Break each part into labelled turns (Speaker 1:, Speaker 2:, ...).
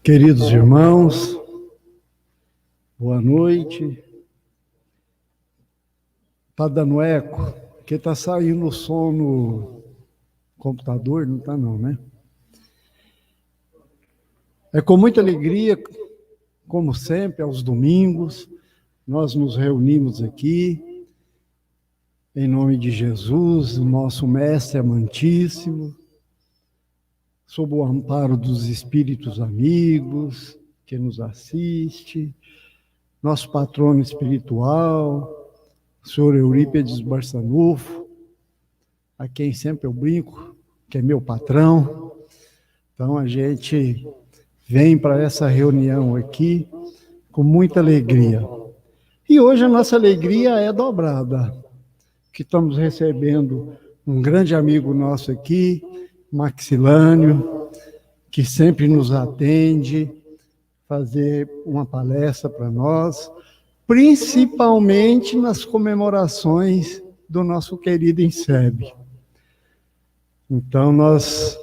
Speaker 1: Queridos irmãos, boa noite. Está dando eco? Porque está saindo o som no computador, não está não, né? É com muita alegria, como sempre, aos domingos, nós nos reunimos aqui, em nome de Jesus, o nosso Mestre amantíssimo, sob o amparo dos espíritos amigos que nos assiste, nosso patrono espiritual, o senhor Eurípides Barçanufo, a quem sempre eu brinco, que é meu patrão. Então a gente vem para essa reunião aqui com muita alegria. E hoje a nossa alegria é dobrada, que estamos recebendo um grande amigo nosso aqui, Maxilânio, que sempre nos atende, fazer uma palestra para nós, principalmente nas comemorações do nosso querido INSEB. Então, nós,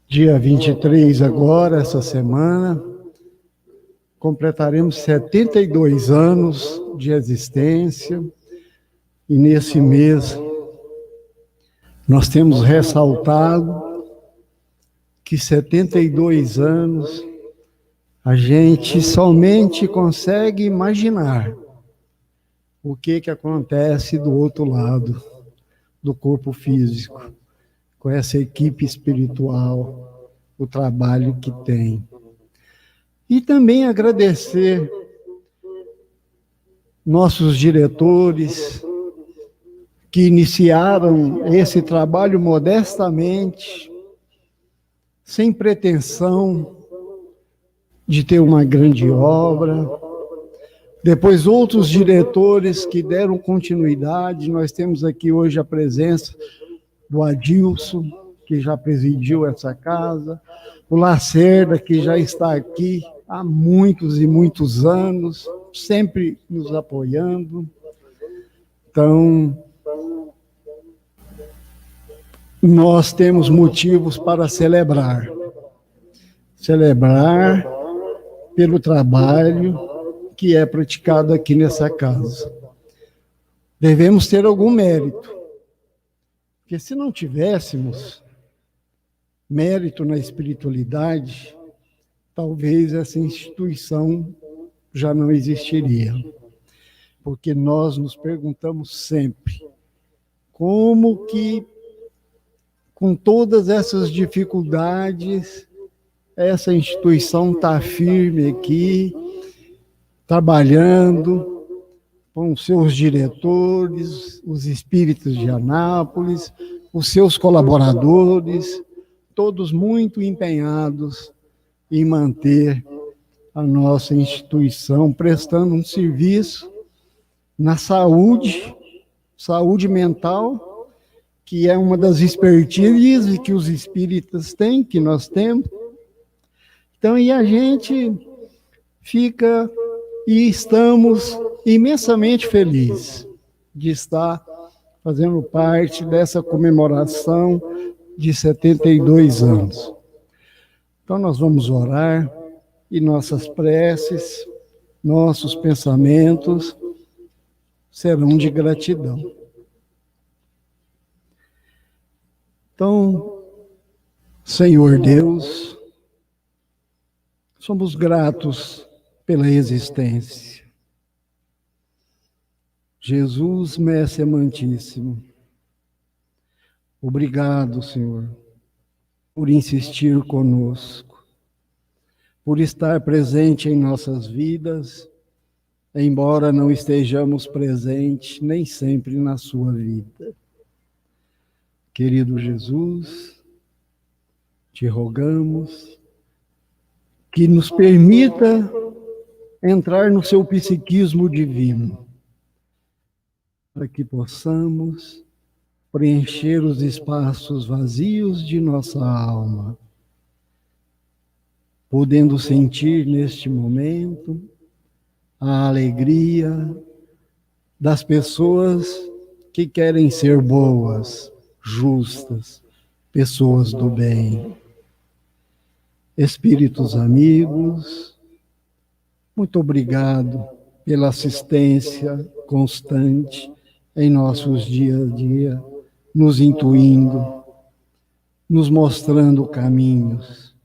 Speaker 1: dia 23 agora, essa semana, completaremos 72 anos de existência, e nesse mês nós temos ressaltado que 72 anos a gente somente consegue imaginar o que acontece do outro lado do corpo físico, com essa equipe espiritual, o trabalho que tem. E também agradecer nossos diretores que iniciaram esse trabalho modestamente, sem pretensão de ter uma grande obra. Depois, outros diretores que deram continuidade. Nós temos aqui hoje a presença do Adilson, que já presidiu essa casa, o Lacerda, que já está aqui há muitos e muitos anos, sempre nos apoiando. Então, nós temos motivos para celebrar. Celebrar pelo trabalho que é praticado aqui nessa casa. Devemos ter algum mérito, porque se não tivéssemos mérito na espiritualidade, talvez essa instituição já não existiria. Porque nós nos perguntamos sempre, como que, com todas essas dificuldades, essa instituição está firme aqui, trabalhando com os seus diretores, os espíritos de Anápolis, os seus colaboradores, todos muito empenhados em manter a nossa instituição prestando um serviço na saúde mental, que é uma das expertises que os espíritas têm, que nós temos. Então, e a gente fica e estamos imensamente felizes de estar fazendo parte dessa comemoração de 72 anos. Então, nós vamos orar e nossas preces, nossos pensamentos serão de gratidão. Então, Senhor Deus, somos gratos pela existência. Jesus, Mestre amantíssimo, obrigado, Senhor, por insistir conosco, por estar presente em nossas vidas, embora não estejamos presentes nem sempre na sua vida. Querido Jesus, te rogamos que nos permita entrar no seu psiquismo divino, para que possamos preencher os espaços vazios de nossa alma, podendo sentir neste momento a alegria das pessoas que querem ser boas, justas, pessoas do bem. espíritos amigos, muito obrigado pela assistência constante em nossos dia a dia, nos intuindo, nos mostrando caminhos.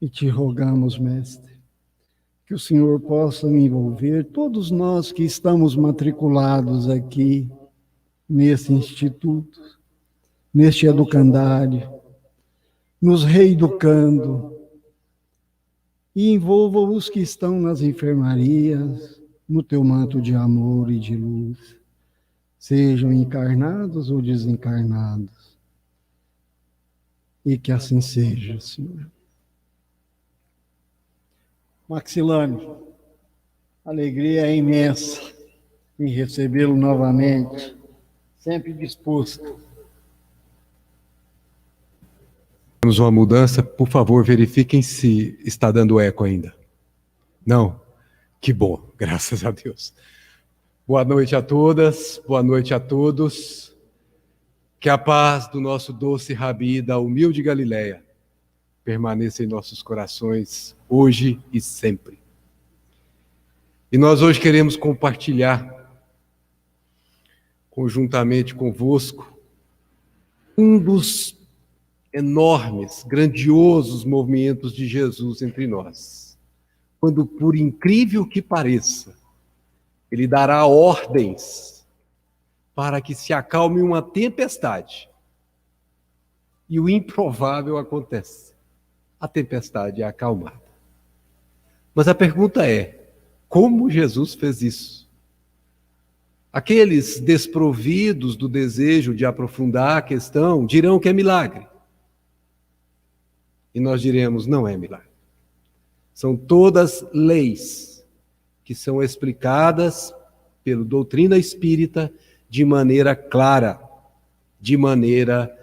Speaker 1: E te rogamos, Mestre, que o Senhor possa envolver todos nós que estamos matriculados aqui nesse instituto, neste educandário, nos reeducando, e envolva os que estão nas enfermarias, no teu manto de amor e de luz, sejam encarnados ou desencarnados. E que assim seja, Senhor. Maxilane, a alegria é imensa em recebê-lo novamente, sempre disposto.
Speaker 2: Temos uma mudança, por favor, verifiquem se está dando eco ainda. Não? Que bom, graças a Deus. Boa noite a todas, boa noite a todos. Que a paz do nosso doce Rabi da humilde Galileia permaneça em nossos corações, hoje e sempre. E nós hoje queremos compartilhar, conjuntamente convosco, um dos enormes, grandiosos movimentos de Jesus entre nós. Quando, por incrível que pareça, ele dará ordens para que se acalme uma tempestade. E o improvável acontece. A tempestade é acalmada. Mas a pergunta é, como Jesus fez isso? Aqueles desprovidos do desejo de aprofundar a questão dirão que é milagre. E nós diremos, não é milagre. São todas leis que são explicadas pela doutrina espírita de maneira clara, de maneira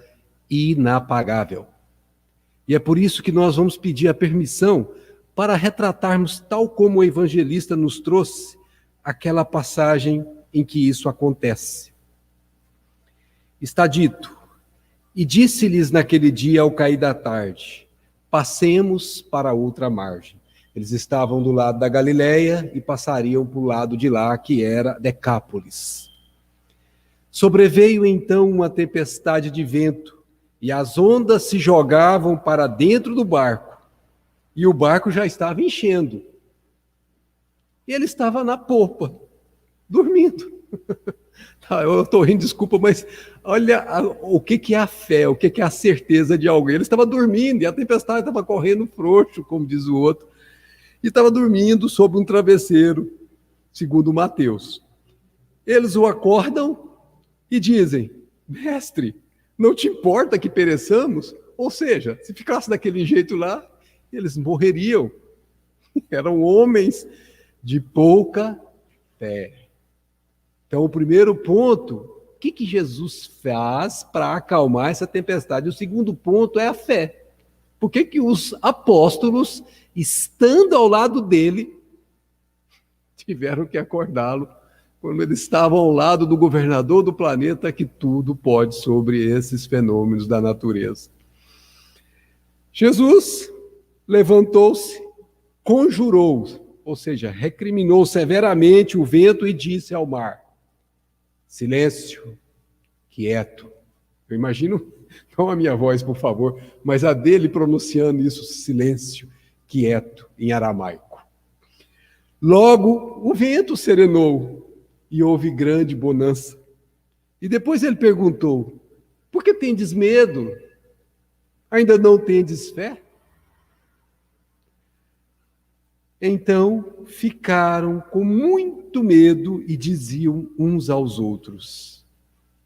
Speaker 2: inapagável. E é por isso que nós vamos pedir a permissão para retratarmos, tal como o evangelista nos trouxe, aquela passagem em que isso acontece. Está dito, e disse-lhes naquele dia ao cair da tarde, passemos para outra margem. Eles estavam do lado da Galileia e passariam para o lado de lá, que era Decápolis. Sobreveio então uma tempestade de vento, e as ondas se jogavam para dentro do barco, e o barco já estava enchendo. E ele estava na popa, dormindo. Eu estou rindo, desculpa, mas olha o que é a fé, o que é a certeza de alguém. Ele estava dormindo e a tempestade estava correndo frouxo, como diz o outro, e estava dormindo sob um travesseiro, segundo Mateus. Eles o acordam e dizem, mestre, não te importa que pereçamos? Ou seja, se ficasse daquele jeito lá, eles morreriam. Eram homens de pouca fé. Então, o primeiro ponto, o que Jesus faz para acalmar essa tempestade? O segundo ponto é a fé. Por que os apóstolos, estando ao lado dele, tiveram que acordá-lo quando eles estavam ao lado do governador do planeta que tudo pode sobre esses fenômenos da natureza? Jesus levantou-se, conjurou, ou seja, recriminou severamente o vento e disse ao mar, silêncio, quieto. Eu imagino, não a minha voz, por favor, mas a dele pronunciando isso, silêncio, quieto, em aramaico. Logo, o vento serenou e houve grande bonança. E depois ele perguntou, por que tendes medo? Ainda não tendes fé? Então ficaram com muito medo e diziam uns aos outros,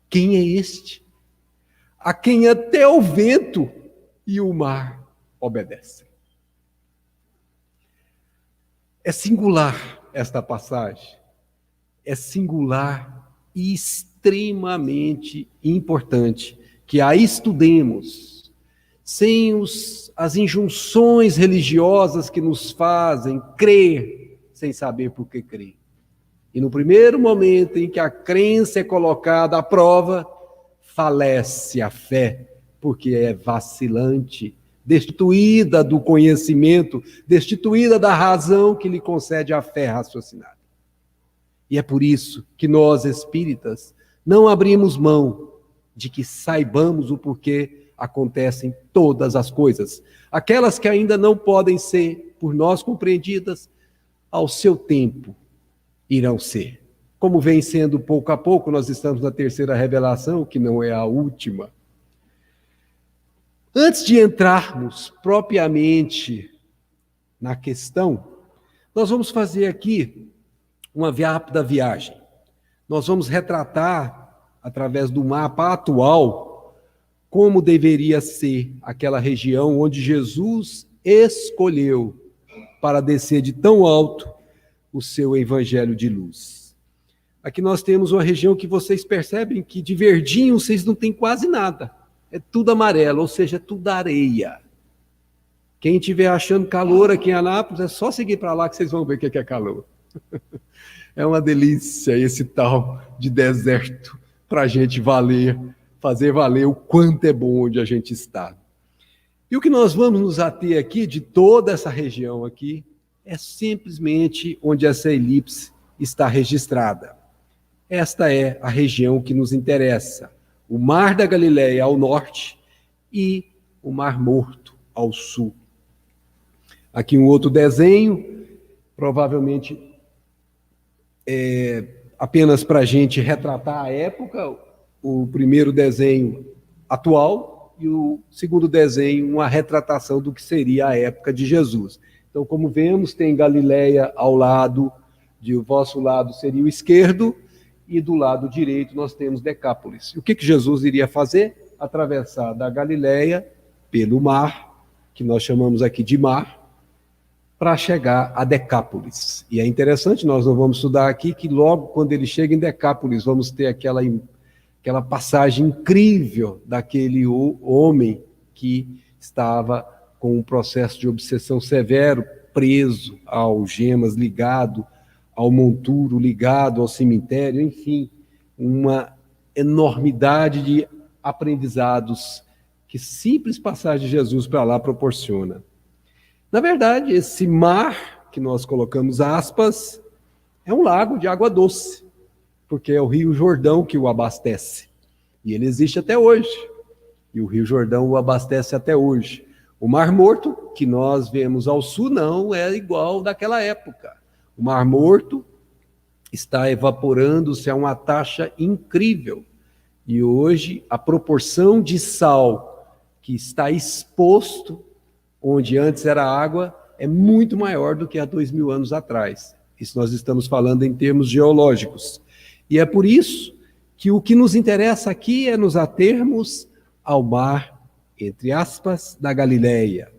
Speaker 2: quem é este? A quem até o vento e o mar obedecem. É singular esta passagem. É singular e extremamente importante que a estudemos sem as injunções religiosas que nos fazem crer sem saber por que crer. E no primeiro momento em que a crença é colocada à prova, falece a fé, porque é vacilante, destituída do conhecimento, destituída da razão que lhe concede a fé raciocinada. E é por isso que nós, espíritas, não abrimos mão de que saibamos o porquê acontecem todas as coisas. Aquelas que ainda não podem ser por nós compreendidas, ao seu tempo irão ser. Como vem sendo pouco a pouco, nós estamos na terceira revelação, que não é a última. Antes de entrarmos propriamente na questão, nós vamos fazer aqui uma rápida viagem. Nós vamos retratar, através do mapa atual, como deveria ser aquela região onde Jesus escolheu para descer de tão alto o seu evangelho de luz. Aqui nós temos uma região que vocês percebem que de verdinho vocês não têm quase nada. É tudo amarelo, ou seja, é tudo areia. Quem estiver achando calor aqui em Anápolis, é só seguir para lá que vocês vão ver o que é calor. É uma delícia esse tal de deserto para a gente fazer valer o quanto é bom onde a gente está. E o que nós vamos nos ater aqui, de toda essa região aqui, é simplesmente onde essa elipse está registrada. Esta é a região que nos interessa. O Mar da Galileia ao norte e o Mar Morto ao sul. Aqui um outro desenho, provavelmente apenas para a gente retratar a época, o primeiro desenho atual e o segundo desenho, uma retratação do que seria a época de Jesus. Então, como vemos, tem Galileia ao lado, o vosso lado seria o esquerdo, e do lado direito nós temos Decápolis. E o que Jesus iria fazer? Atravessar da Galileia pelo mar, que nós chamamos aqui de mar, para chegar a Decápolis. E é interessante, nós não vamos estudar aqui, que logo quando ele chega em Decápolis, vamos ter aquela passagem incrível daquele homem que estava com um processo de obsessão severo, preso a algemas, ligado ao monturo, ligado ao cemitério, enfim, uma enormidade de aprendizados que simples passagem de Jesus para lá proporciona. Na verdade, esse mar, que nós colocamos aspas, é um lago de água doce, porque é o Rio Jordão que o abastece. E ele existe até hoje. E o Rio Jordão o abastece até hoje. O Mar Morto, que nós vemos ao sul, não é igual daquela época. O Mar Morto está evaporando-se a uma taxa incrível. E hoje, a proporção de sal que está exposto, onde antes era água, é muito maior do que há 2000 anos atrás. Isso nós estamos falando em termos geológicos. E é por isso que o que nos interessa aqui é nos atermos ao mar, entre aspas, da Galileia.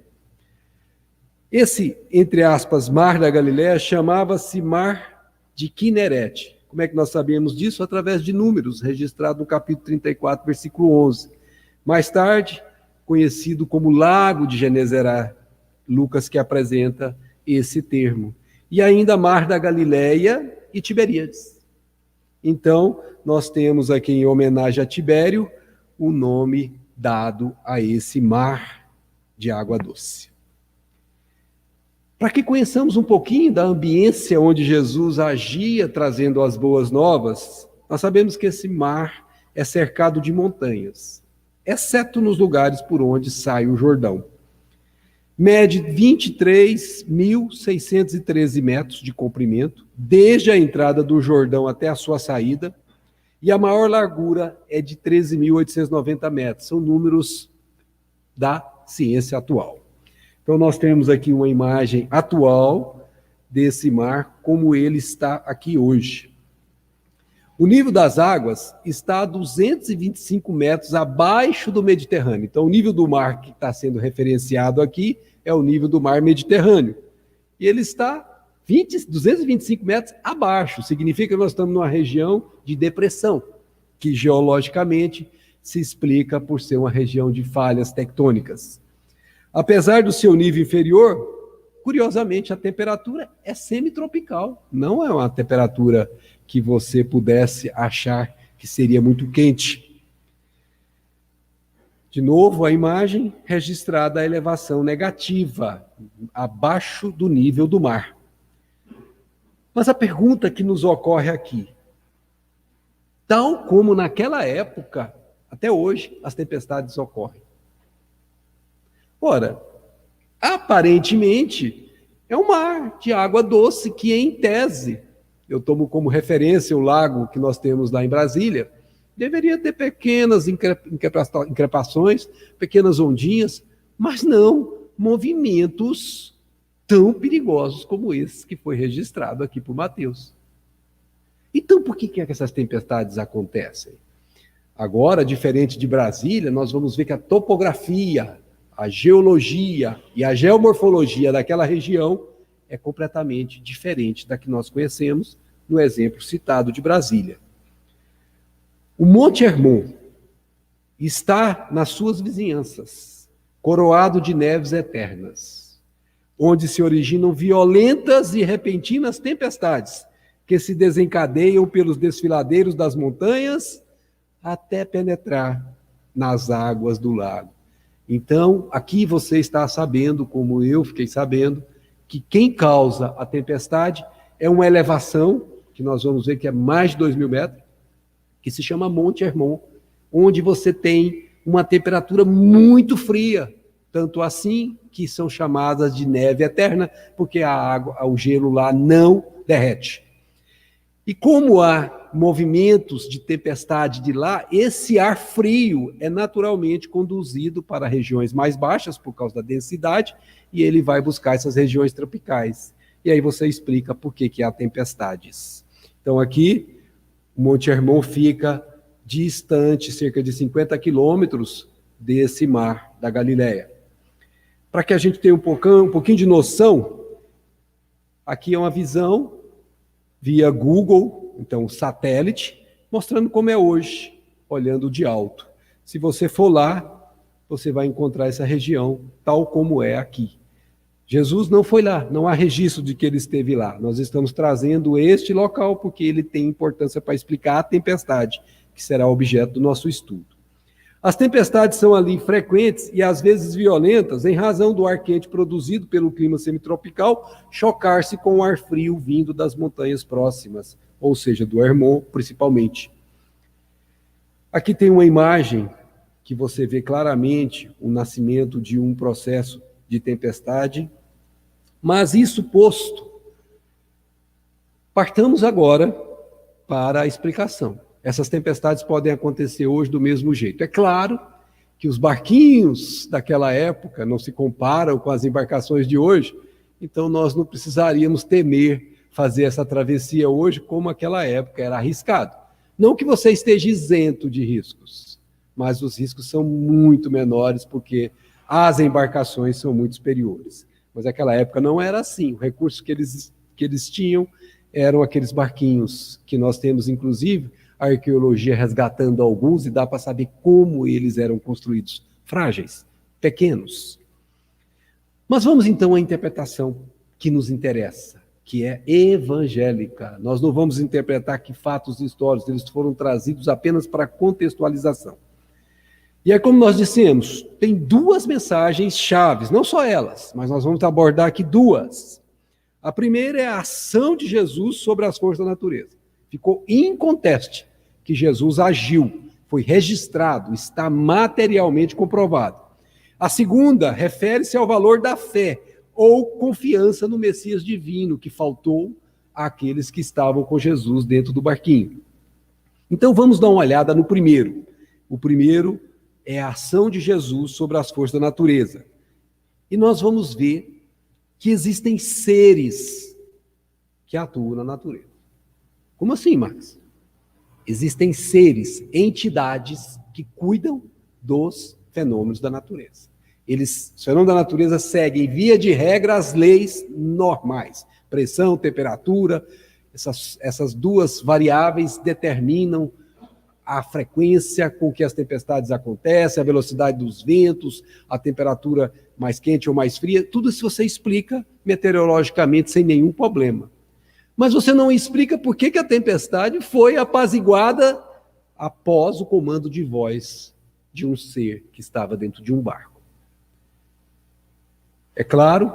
Speaker 2: Esse, entre aspas, mar da Galileia chamava-se Mar de Quinerete. Como é que nós sabemos disso? Através de números, registrado no capítulo 34, versículo 11. Mais tarde, conhecido como Lago de Genezaré, Lucas que apresenta esse termo. E ainda Mar da Galileia e Tiberíades. Então, nós temos aqui, em homenagem a Tibério, o nome dado a esse mar de água doce. Para que conheçamos um pouquinho da ambiência onde Jesus agia trazendo as boas novas, nós sabemos que esse mar é cercado de montanhas, exceto nos lugares por onde sai o Jordão. Mede 23.613 metros de comprimento, desde a entrada do Jordão até a sua saída, e a maior largura é de 13.890 metros. São números da ciência atual. Então, nós temos aqui uma imagem atual desse mar, como ele está aqui hoje. O nível das águas está a 225 metros abaixo do Mediterrâneo. Então, o nível do mar que está sendo referenciado aqui é o nível do mar Mediterrâneo. E ele está 225 metros abaixo. Significa que nós estamos numa região de depressão, que geologicamente se explica por ser uma região de falhas tectônicas. Apesar do seu nível inferior, curiosamente, a temperatura é semitropical. Não é uma temperatura que você pudesse achar que seria muito quente. De novo, a imagem registrada a elevação negativa, abaixo do nível do mar. Mas a pergunta que nos ocorre aqui, tal como naquela época, até hoje, as tempestades ocorrem. Ora, aparentemente, é um mar de água doce que, em tese, eu tomo como referência o lago que nós temos lá em Brasília, deveria ter pequenas increpações, pequenas ondinhas, mas não movimentos tão perigosos como esse que foi registrado aqui por Mateus. Então, por que é que essas tempestades acontecem? Agora, diferente de Brasília, nós vamos ver que a topografia, a geologia e a geomorfologia daquela região é completamente diferente da que nós conhecemos no exemplo citado de Brasília. O Monte Hermon está nas suas vizinhanças, coroado de neves eternas, onde se originam violentas e repentinas tempestades que se desencadeiam pelos desfiladeiros das montanhas até penetrar nas águas do lago. Então, aqui você está sabendo, como eu fiquei sabendo, que quem causa a tempestade é uma elevação, que nós vamos ver que é mais de 2.000 metros, que se chama Monte Hermon, onde você tem uma temperatura muito fria, tanto assim que são chamadas de neve eterna, porque a água, o gelo lá não derrete. E como há movimentos de tempestade de lá, esse ar frio é naturalmente conduzido para regiões mais baixas por causa da densidade, e ele vai buscar essas regiões tropicais. E aí você explica por que há tempestades. Então aqui, o Monte Hermon fica distante, cerca de 50 quilômetros desse mar da Galileia. Para que a gente tenha um pouquinho de noção, aqui é uma visão via Google, então satélite, mostrando como é hoje, olhando de alto. Se você for lá, você vai encontrar essa região tal como é aqui. Jesus não foi lá, não há registro de que ele esteve lá. Nós estamos trazendo este local porque ele tem importância para explicar a tempestade, que será objeto do nosso estudo. As tempestades são ali frequentes e às vezes violentas em razão do ar quente produzido pelo clima semitropical chocar-se com o ar frio vindo das montanhas próximas, ou seja, do Hermon principalmente. Aqui tem uma imagem que você vê claramente o nascimento de um processo de tempestade. Mas isso posto, partamos agora para a explicação. Essas tempestades podem acontecer hoje do mesmo jeito. É claro que os barquinhos daquela época não se comparam com as embarcações de hoje, então nós não precisaríamos temer fazer essa travessia hoje, como aquela época era arriscado. Não que você esteja isento de riscos, mas os riscos são muito menores porque as embarcações são muito superiores. Mas naquela época não era assim. O recurso que eles tinham eram aqueles barquinhos que nós temos, inclusive, a arqueologia resgatando alguns e dá para saber como eles eram construídos. Frágeis, pequenos. Mas vamos então à interpretação que nos interessa, que é evangélica. Nós não vamos interpretar que fatos históricos, eles foram trazidos apenas para contextualização. E é como nós dissemos, tem duas mensagens chaves, não só elas, mas nós vamos abordar aqui duas. A primeira é a ação de Jesus sobre as forças da natureza. Ficou inconteste que Jesus agiu, foi registrado, está materialmente comprovado. A segunda refere-se ao valor da fé ou confiança no Messias divino, que faltou àqueles que estavam com Jesus dentro do barquinho. Então vamos dar uma olhada no primeiro. O primeiro é a ação de Jesus sobre as forças da natureza. E nós vamos ver que existem seres que atuam na natureza. Como assim, Max? Existem seres, entidades que cuidam dos fenômenos da natureza. Os fenômenos da natureza seguem, via de regra, as leis normais. Pressão, temperatura, essas duas variáveis determinam a frequência com que as tempestades acontecem, a velocidade dos ventos, a temperatura mais quente ou mais fria, tudo isso você explica meteorologicamente sem nenhum problema. Mas você não explica por que a tempestade foi apaziguada após o comando de voz de um ser que estava dentro de um barco. É claro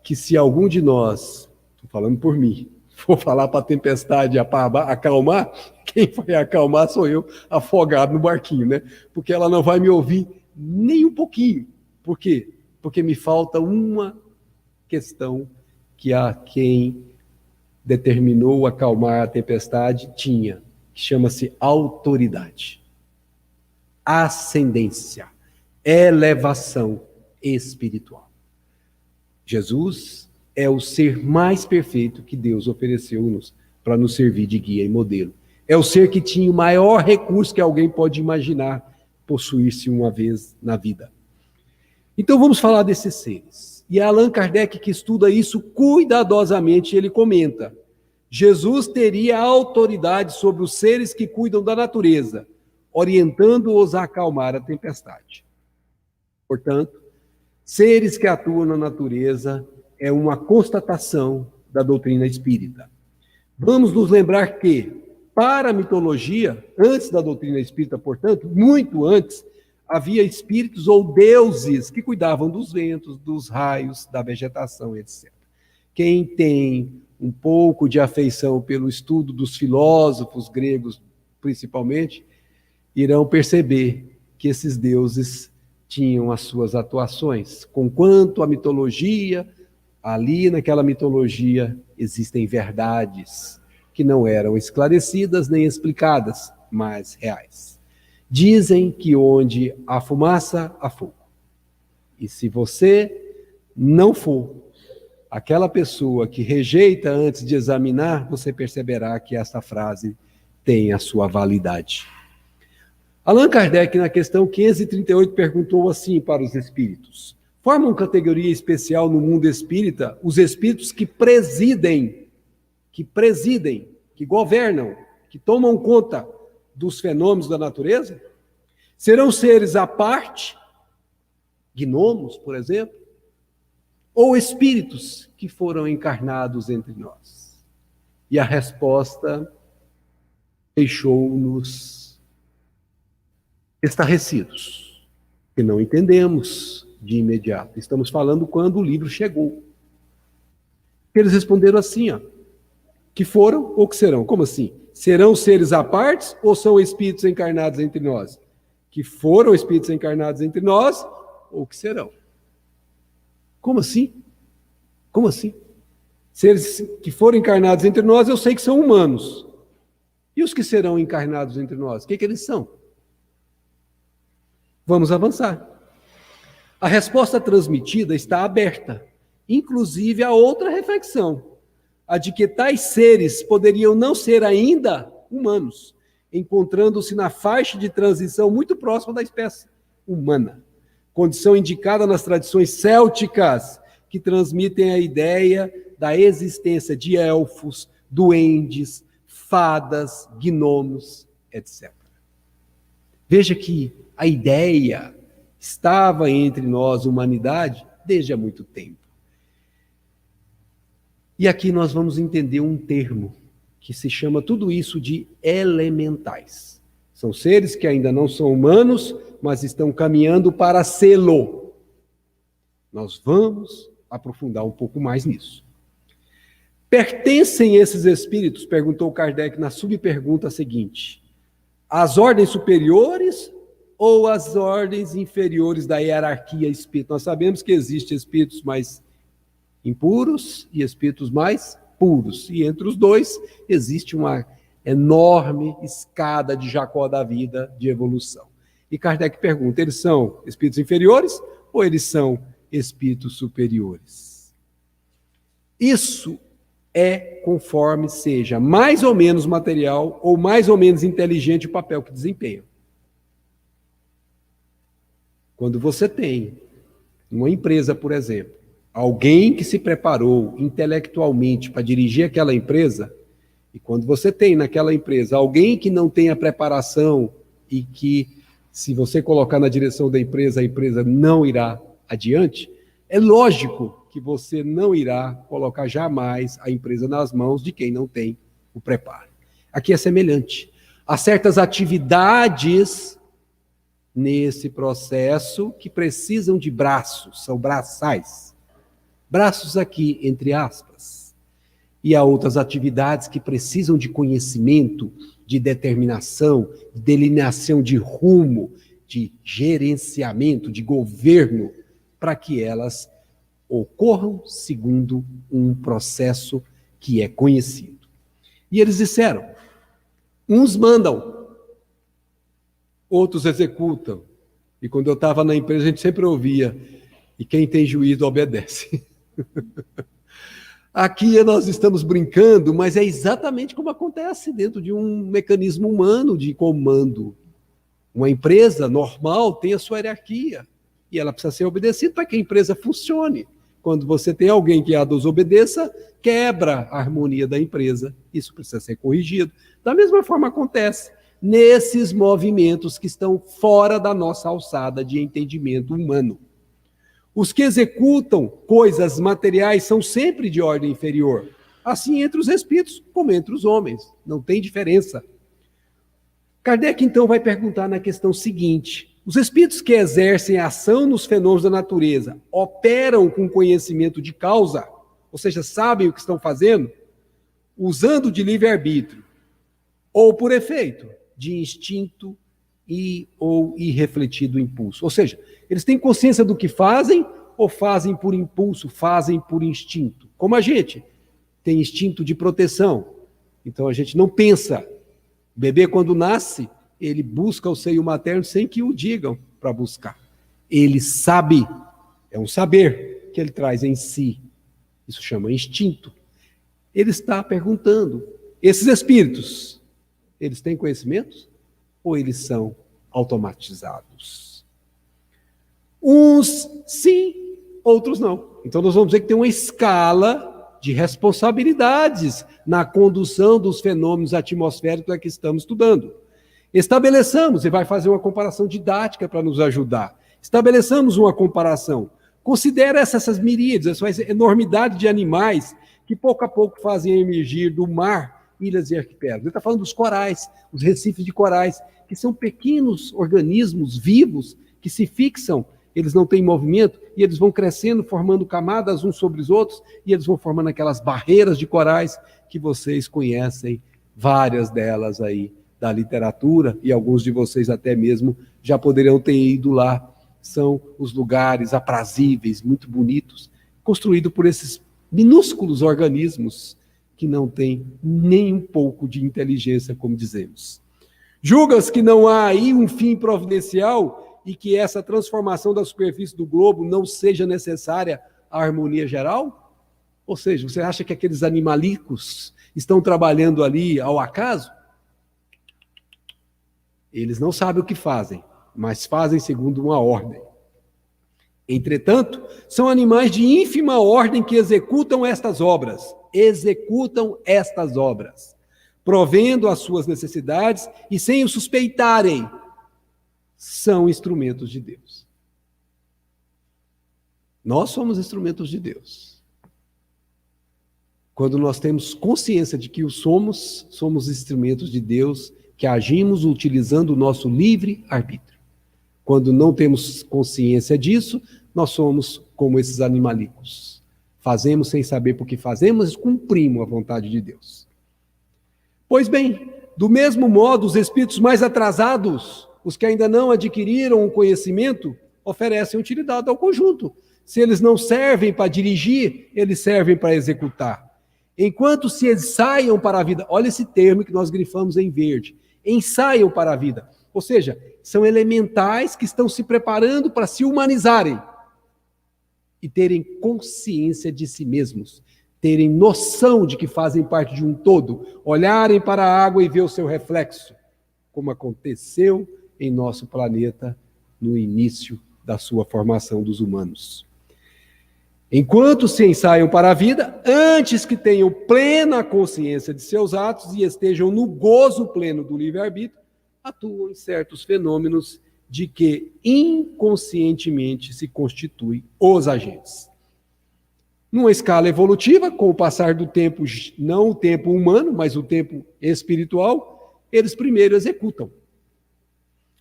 Speaker 2: que se algum de nós, estou falando por mim, for falar para a tempestade acalmar, quem vai acalmar sou eu, afogado no barquinho, né? Porque ela não vai me ouvir nem um pouquinho. Por quê? Porque me falta uma questão que a quem determinou acalmar a tempestade tinha, que chama-se autoridade, ascendência, elevação espiritual. Jesus é o ser mais perfeito que Deus ofereceu-nos para nos servir de guia e modelo. É o ser que tinha o maior recurso que alguém pode imaginar possuir-se uma vez na vida. Então vamos falar desses seres. E é Allan Kardec que estuda isso cuidadosamente, ele comenta: Jesus teria autoridade sobre os seres que cuidam da natureza, orientando-os a acalmar a tempestade. Portanto, seres que atuam na natureza é uma constatação da doutrina espírita. Vamos nos lembrar que, para a mitologia, antes da doutrina espírita, portanto, muito antes, havia espíritos ou deuses que cuidavam dos ventos, dos raios, da vegetação, etc. Quem tem um pouco de afeição pelo estudo dos filósofos gregos, principalmente, irão perceber que esses deuses tinham as suas atuações. Conquanto a mitologia, ali naquela mitologia existem verdades que não eram esclarecidas nem explicadas, mas reais. Dizem que onde há fumaça, há fogo. E se você não for aquela pessoa que rejeita antes de examinar, você perceberá que essa frase tem a sua validade. Allan Kardec, na questão 538, perguntou assim para os espíritos: formam categoria especial no mundo espírita os espíritos que presidem, que governam, que tomam conta dos fenômenos da natureza? Serão seres à parte, gnomos, por exemplo, ou espíritos que foram encarnados entre nós? E a resposta deixou-nos estarrecidos, que não entendemos de imediato. Estamos falando quando o livro chegou. Eles responderam assim, que foram ou que serão. Como assim? Serão seres à parte ou são espíritos encarnados entre nós? Que foram espíritos encarnados entre nós ou que serão? Como assim? Como assim? Seres que foram encarnados entre nós, eu sei que são humanos. E os que serão encarnados entre nós? O que eles são? Vamos avançar. A resposta transmitida está aberta, inclusive a outra reflexão, a de que tais seres poderiam não ser ainda humanos, encontrando-se na faixa de transição muito próxima da espécie humana, condição indicada nas tradições célticas, que transmitem a ideia da existência de elfos, duendes, fadas, gnomos, etc. Veja que a ideia estava entre nós, humanidade, desde há muito tempo. E aqui nós vamos entender um termo que se chama tudo isso de elementais. São seres que ainda não são humanos, mas estão caminhando para sê-lo. Nós vamos aprofundar um pouco mais nisso. Pertencem esses espíritos, perguntou Kardec na subpergunta seguinte, às ordens superiores ou às ordens inferiores da hierarquia espírita? Nós sabemos que existem espíritos mais impuros e espíritos mais puros, e entre os dois existe uma enorme escada de Jacó da vida de evolução. E Kardec pergunta, eles são espíritos inferiores ou eles são espíritos superiores? Isso é conforme seja mais ou menos material ou mais ou menos inteligente o papel que desempenham. Quando você tem uma empresa, por exemplo, alguém que se preparou intelectualmente para dirigir aquela empresa, e quando você tem naquela empresa alguém que não tem a preparação e que, se você colocar na direção da empresa, a empresa não irá adiante, é lógico que você não irá colocar jamais a empresa nas mãos de quem não tem o preparo. Aqui é semelhante. Há certas atividades nesse processo que precisam de braços, são braçais. Braços aqui, entre aspas. E há outras atividades que precisam de conhecimento, de determinação, de delineação de rumo, de gerenciamento, de governo, para que elas ocorram segundo um processo que é conhecido. E eles disseram, uns mandam, outros executam. E quando eu estava na empresa, a gente sempre ouvia, e quem tem juízo obedece. Aqui nós estamos brincando, mas é exatamente como acontece dentro de um mecanismo humano de comando. Uma empresa normal tem a sua hierarquia, e ela precisa ser obedecida para que a empresa funcione. Quando você tem alguém que a desobedeça, quebra a harmonia da empresa. Isso precisa ser corrigido. Da mesma forma acontece nesses movimentos que estão fora da nossa alçada de entendimento humano. Os que executam coisas materiais são sempre de ordem inferior. Assim entre os espíritos como entre os homens. Não tem diferença. Kardec, então, vai perguntar na questão seguinte: os espíritos que exercem ação nos fenômenos da natureza operam com conhecimento de causa, ou seja, sabem o que estão fazendo, usando de livre-arbítrio, ou por efeito de instinto ou irrefletido impulso? Ou seja, eles têm consciência do que fazem ou fazem por impulso, fazem por instinto? Como a gente tem instinto de proteção, então a gente não pensa. O bebê, quando nasce, ele busca o seio materno sem que o digam para buscar. Ele sabe, é um saber que ele traz em si. Isso chama instinto. Ele está perguntando, esses espíritos, eles têm conhecimentos ou eles são automatizados? Uns sim, outros não. Então nós vamos dizer que tem uma escala de responsabilidades na condução dos fenômenos atmosféricos que estamos estudando. Estabeleçamos, e vai fazer uma comparação didática para nos ajudar. Estabeleçamos uma comparação. Considera essas miríades, essa enormidade de animais que pouco a pouco fazem emergir do mar ilhas e arquipélagos. Ele está falando dos corais, os recifes de corais, que são pequenos organismos vivos que se fixam, eles não têm movimento, e eles vão crescendo, formando camadas uns sobre os outros, e eles vão formando aquelas barreiras de corais que vocês conhecem, várias delas aí da literatura, e alguns de vocês até mesmo já poderiam ter ido lá. São os lugares aprazíveis, muito bonitos, construídos por esses minúsculos organismos que não têm nem um pouco de inteligência, como dizemos. Julgas que não há aí um fim providencial e que essa transformação da superfície do globo não seja necessária à harmonia geral? Ou seja, você acha que aqueles animalicos estão trabalhando ali ao acaso? Eles não sabem o que fazem, mas fazem segundo uma ordem. Entretanto, são animais de ínfima ordem que executam estas obras, provendo as suas necessidades e sem o suspeitarem, são instrumentos de Deus. Nós somos instrumentos de Deus. Quando nós temos consciência de que o somos instrumentos de Deus, que agimos utilizando o nosso livre-arbítrio. Quando não temos consciência disso, nós somos como esses animalicos. Fazemos sem saber por que fazemos e cumprimos a vontade de Deus. Pois bem, do mesmo modo, os espíritos mais atrasados, os que ainda não adquiriram o conhecimento, oferecem utilidade ao conjunto. Se eles não servem para dirigir, eles servem para executar. Enquanto se ensaiam para a vida, olha esse termo que nós grifamos em verde, ensaiam para a vida. Ou seja, são elementais que estão se preparando para se humanizarem e terem consciência de si mesmos, terem noção de que fazem parte de um todo, olharem para a água e ver o seu reflexo, como aconteceu em nosso planeta no início da sua formação dos humanos. Enquanto se ensaiam para a vida, antes que tenham plena consciência de seus atos e estejam no gozo pleno do livre-arbítrio, atuam em certos fenômenos de que inconscientemente se constituem os agentes. Numa escala evolutiva, com o passar do tempo, não o tempo humano, mas o tempo espiritual, eles primeiro executam.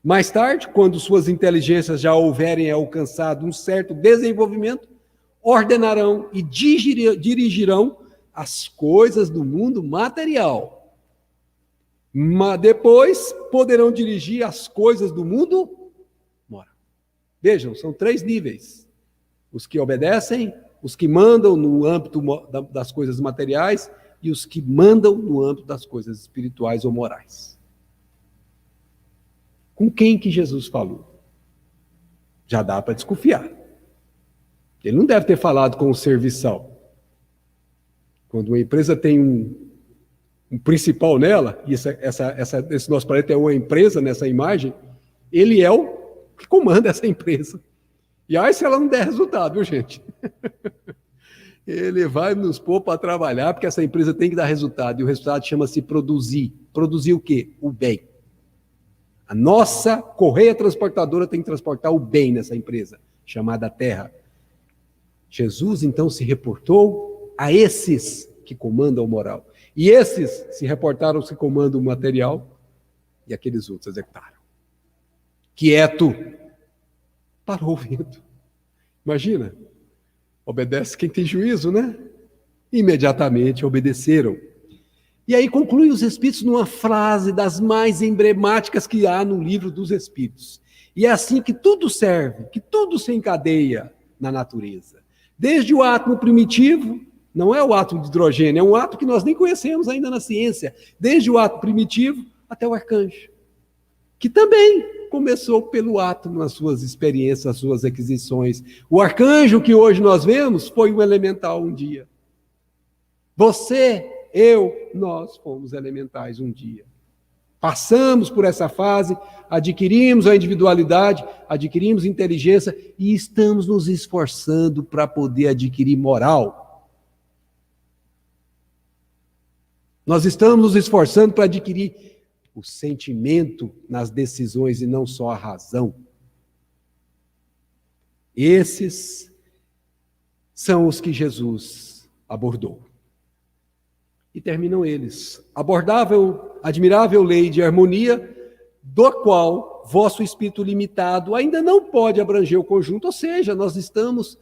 Speaker 2: Mais tarde, quando suas inteligências já houverem alcançado um certo desenvolvimento, ordenarão e dirigirão as coisas do mundo material. Mas depois poderão dirigir as coisas do mundo moral. Vejam, são 3 níveis. Os que obedecem, os que mandam no âmbito das coisas materiais e os que mandam no âmbito das coisas espirituais ou morais. Com quem que Jesus falou? Já dá para desconfiar. Ele não deve ter falado com o serviçal. Quando uma empresa tem um principal nela, e esse nosso planeta é uma empresa nessa imagem, ele é o que comanda essa empresa. E aí se ela não der resultado, viu, gente? Ele vai nos pôr para trabalhar, porque essa empresa tem que dar resultado, e o resultado chama-se produzir. Produzir o quê? O bem. A nossa correia transportadora tem que transportar o bem nessa empresa, chamada Terra. Jesus, então, se reportou a esses que comandam o moral. E esses se reportaram aos que comandam o material, e aqueles outros executaram. Quieto, parou o vento. Imagina, obedece quem tem juízo, né? Imediatamente obedeceram. E aí conclui os Espíritos numa frase das mais emblemáticas que há no livro dos Espíritos. E é assim que tudo serve, que tudo se encadeia na natureza. Desde o átomo primitivo, não é o átomo de hidrogênio, é um átomo que nós nem conhecemos ainda na ciência, desde o átomo primitivo até o arcanjo, que também começou pelo átomo nas suas experiências, nas suas aquisições. O arcanjo que hoje nós vemos foi um elemental um dia. Você, eu, nós fomos elementais um dia. Passamos por essa fase, adquirimos a individualidade, adquirimos inteligência e estamos nos esforçando para poder adquirir moral. Nós estamos nos esforçando para adquirir o sentimento nas decisões e não só a razão. Esses são os que Jesus abordou. E terminam eles. Admirável lei de harmonia, do qual vosso espírito limitado ainda não pode abranger o conjunto, ou seja, nós estamos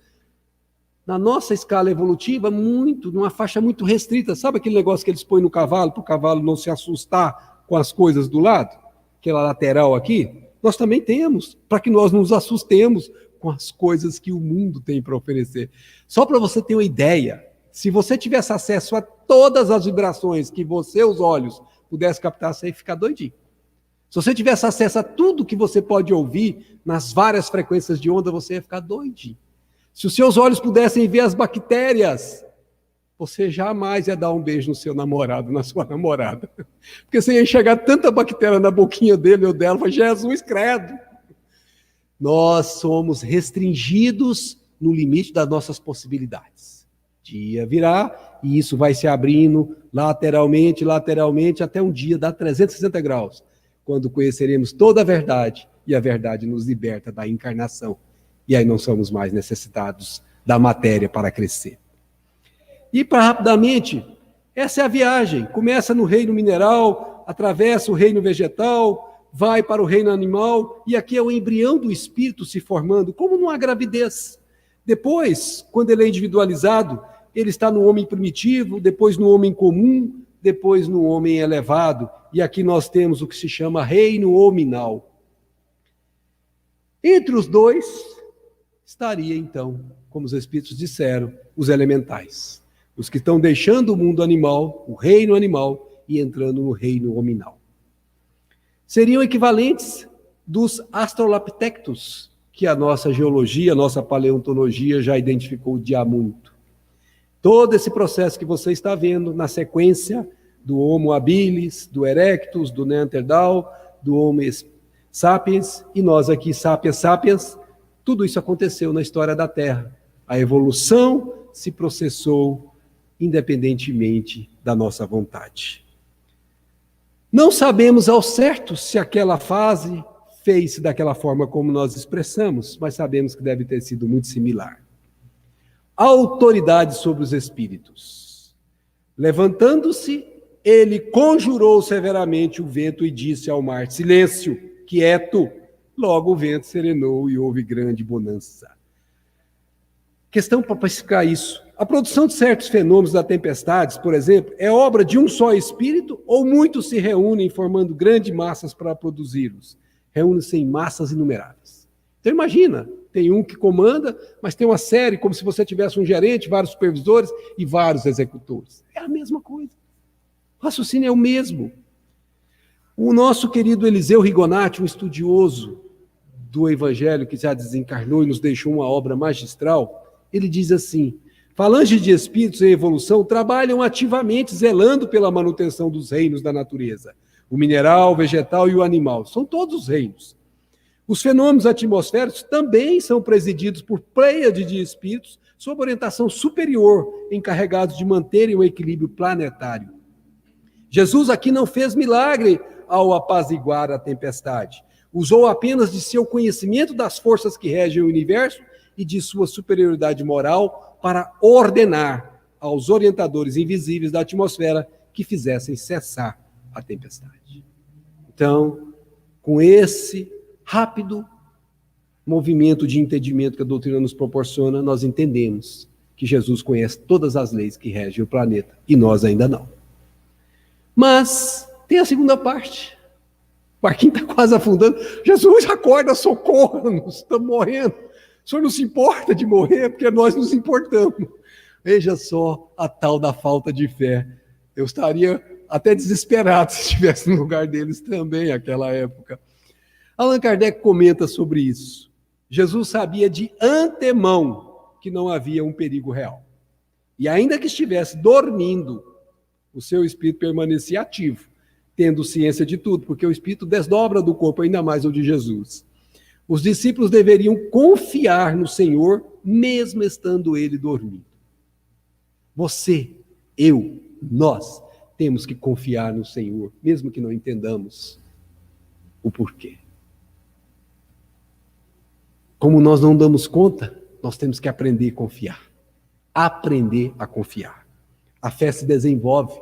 Speaker 2: na nossa escala evolutiva numa faixa muito restrita. Sabe aquele negócio que eles põem no cavalo, para o cavalo não se assustar com as coisas do lado? Aquela lateral aqui? Nós também temos, para que nós nos assustemos com as coisas que o mundo tem para oferecer. Só para você ter uma ideia, se você tivesse acesso a todas as vibrações que você, os olhos, pudesse captar, você ia ficar doidinho. Se você tivesse acesso a tudo que você pode ouvir nas várias frequências de onda, você ia ficar doidinho. Se os seus olhos pudessem ver as bactérias, você jamais ia dar um beijo no seu namorado, na sua namorada. Porque você ia enxergar tanta bactéria na boquinha dele ou dela, Jesus, credo. Nós somos restringidos no limite das nossas possibilidades. Dia virá e isso vai se abrindo lateralmente, até um dia dar 360 graus, quando conheceremos toda a verdade e a verdade nos liberta da encarnação. E aí não somos mais necessitados da matéria para crescer. E para rapidamente, essa é a viagem. Começa no reino mineral, atravessa o reino vegetal, vai para o reino animal, e aqui é o embrião do espírito se formando, como numa gravidez. Depois, quando ele é individualizado, ele está no homem primitivo, depois no homem comum, depois no homem elevado. E aqui nós temos o que se chama reino hominal. Entre os dois, estaria então, como os Espíritos disseram, os elementais. Os que estão deixando o mundo animal, o reino animal, e entrando no reino hominal. Seriam equivalentes dos astrolapitectos, que a nossa geologia, a nossa paleontologia já identificou de há muito. Todo esse processo que você está vendo na sequência do Homo habilis, do Erectus, do Neanderthal, do Homo sapiens, e nós aqui, sapiens sapiens, tudo isso aconteceu na história da Terra. A evolução se processou independentemente da nossa vontade. Não sabemos ao certo se aquela fase fez-se daquela forma como nós expressamos, mas sabemos que deve ter sido muito similar. Autoridade sobre os espíritos. Levantando-se, ele conjurou severamente o vento e disse ao mar: silêncio, quieto. Logo o vento serenou e houve grande bonança. Questão para explicar isso. A produção de certos fenômenos da tempestades, por exemplo, é obra de um só espírito ou muitos se reúnem formando grandes massas para produzi-los? Reúnem-se em massas inumeráveis. Então imagina, tem um que comanda, mas tem uma série, como se você tivesse um gerente, vários supervisores e vários executores. É a mesma coisa. O raciocínio é o mesmo. O nosso querido Eliseu Rigonati, um estudioso do Evangelho que já desencarnou e nos deixou uma obra magistral, ele diz assim: falanges de espíritos em evolução trabalham ativamente zelando pela manutenção dos reinos da natureza. O mineral, o vegetal e o animal. São todos os reinos. Os fenômenos atmosféricos também são presididos por pleiade de espíritos sob orientação superior, encarregados de manterem o equilíbrio planetário. Jesus aqui não fez milagre ao apaziguar a tempestade. Usou apenas de seu conhecimento das forças que regem o universo e de sua superioridade moral para ordenar aos orientadores invisíveis da atmosfera que fizessem cessar a tempestade. Então, com esse rápido movimento de entendimento que a doutrina nos proporciona, nós entendemos que Jesus conhece todas as leis que regem o planeta e nós ainda não. Mas tem a segunda parte. O barquinho está quase afundando. Jesus, acorda, socorra-nos, estamos morrendo. O senhor não se importa de morrer porque nós nos importamos. Veja só a tal da falta de fé. Eu estaria até desesperado se estivesse no lugar deles também naquela época. Allan Kardec comenta sobre isso. Jesus sabia de antemão que não havia um perigo real. E ainda que estivesse dormindo, o seu espírito permanecia ativo, tendo ciência de tudo, porque o espírito desdobra do corpo, ainda mais o de Jesus. Os discípulos deveriam confiar no Senhor, mesmo estando ele dormindo. Você, eu, nós, temos que confiar no Senhor, mesmo que não entendamos o porquê. Como nós não damos conta, nós temos que aprender a confiar. Aprender a confiar. A fé se desenvolve.